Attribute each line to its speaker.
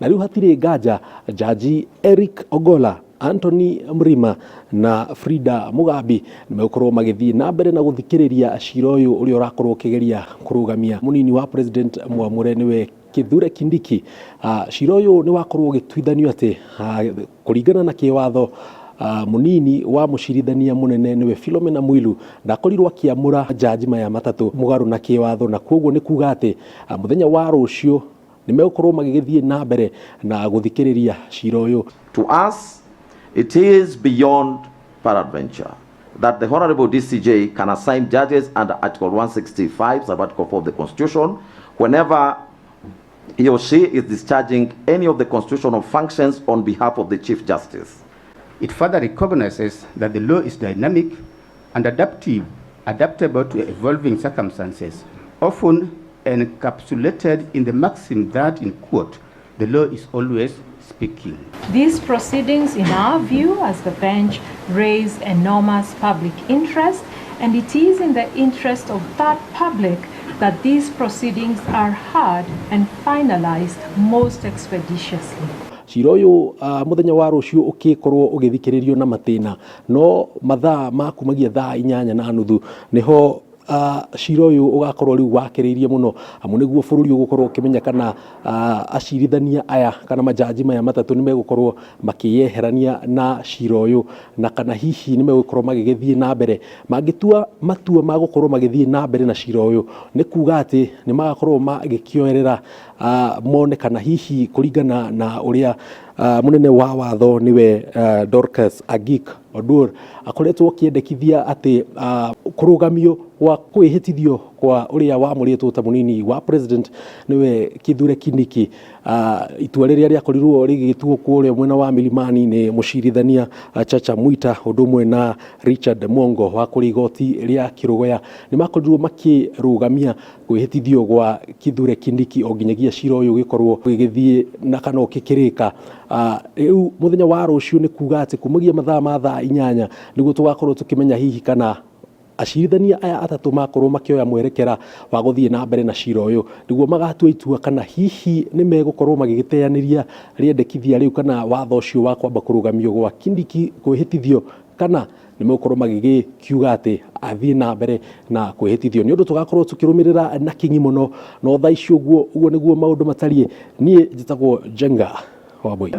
Speaker 1: na riu hatire nganja jaji Eric Ogolla, Anthony Mrima na Frida Mugambi nimekorwo magithii na mbere na guthikiriria cira uyu uria urakorwo ukigeria kurugamia munini wa president mwamure niwe Kithure Kindiki. Cira uyu ni wakorwo ugitwithanio ati kuringana na kiwatho munini wa mucirithania munene niwe Philomena Mwilu ndakorirwo akiamura jaji maya matatu mugaru na kiwatho, na koguo ni kuga ati muthenya wa rucio nimekorwo magithii na mbere na guthikiriria cira uyu.
Speaker 2: To us, it is beyond peradventure that the Honorable DCJ can assign judges under Article 165, sub-article 4 of the Constitution, whenever he or she is discharging any of the constitutional functions on behalf of the Chief Justice.
Speaker 3: It further recognizes that the law is dynamic and adaptable to evolving circumstances, often encapsulated in the maxim that, in quote, the law is always speaking.
Speaker 4: These proceedings, in our view as the bench, raise enormous public interest, and it is in the interest of that public that these proceedings are heard and finalized most expeditiously.
Speaker 1: Cira uyu muthenya wa rucio ukikorwo ugithikiririo na matina, no mathaa makumagia thaa 8:30 niho cira uyu ugakorwo riu wakiririe muno amu niguo bururi ugukorwo ukimenya kana acirithania aya kana majaji maya matatu ni megukorwo makiyeherania na cira uyu, na kana hihi ni megukorwo magigithie na mbere magitua matua magukorwo magithie na mbere na cira uyu, ni kuga ati ni magakorwo magikioerera mone kana hihi kuringana na uria munene wa watho niwe Dorcas Agik Odur akoretwo akiendekithia ati kurugamio wa kwihitithio kwa uria wamuritwo ta munini wa president niwe Kithure Kindiki. Itua riria riakorirwo rigituo kuria mwena wa Milimani ni mucirithania Chacha Mwita udumwe na Richard Mongo wa kurigoti ria Kirugoya ni makorirwo makirugamia kwihitithio gwa Kithure Kindiki o nginyagia cira uyu gikorwo gigithie na kana ukikirika. Riu muthenya wa rucio ni kuga ati kumagia mathaa ma thaa 8 niguo tugakorwo tukimenya hihi kana acirithania aya atatu makorwo makioya mwerekera wa guthie na mbere na cira uyu, niguo magatua itua kana hihi ni megukorwo magigiteaniria riendekithia riu kana watho ucio wa kwamba kurugamio gwa Kindiki kwihitithio, kana ni megukorwo magigikiuga ati athie na mbere na kwihitithio. Ni undu tugakorwo tukirumirira na kingi muno no thaa icio uguo niguo maundu matarie. Nie njitagwo Jenga wa Boy.